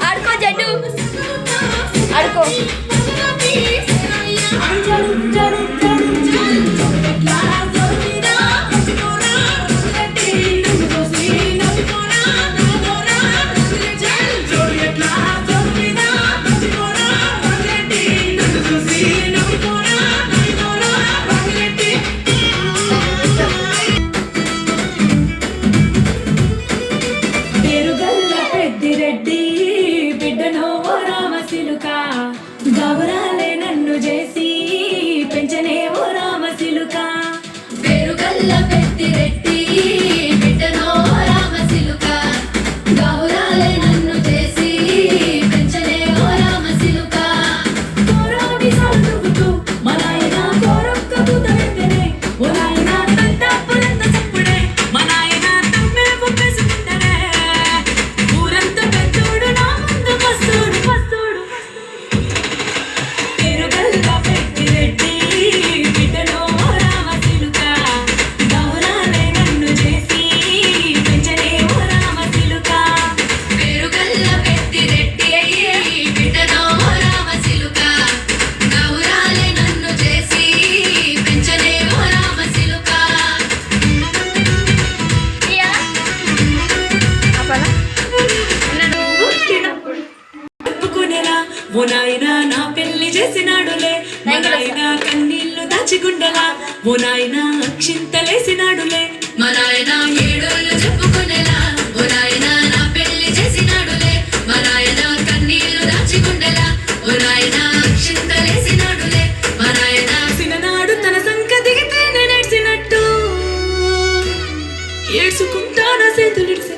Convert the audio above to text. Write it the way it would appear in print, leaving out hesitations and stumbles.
ఆడుకో జడ్డు ఆడుకో. గౌరాలే నన్ను చేసి పెంచనే ఓ రామశిలుక. పేరుగల్ల పెద్దిరెడ్డి బిడ్డనో రామశిలుక. గౌరాలే నన్ను చేసి పెంచనే ఓ రామశిలుక. కోరాడి సాగుతూ మా నాయన కోరొక్క కూతెత్తనే. ఓ నాయన తంటప్పులంత చప్పుడే మా నాయన తమ్మే పొప్పేసుకుంటనే. ఊరంత పెద్దోడు నా ముందు పస్తుడు పస్తుడు. ఓ నాయనా నా పెళ్లి చేసినాడులే. మా నాయనా కన్నీళ్లు దాచిగుండలా. ఓ నాయనా అక్షింతలేసినాడులే. మా నాయనా ఏడోళ్ళు చెప్పుకునేలా. ఓ నాయనా నా పెళ్లి చేసినాడులే. మా నాయనా కన్నీళ్లు దాచిగుండలా. ఓ నాయనా అక్షింతలేసినాడులే. మా నాయనా సిననాడు తన సంక దిగితే నేనేడ్చినట్టు ఏడ్చుకుంటా నా చేతులిడిసే.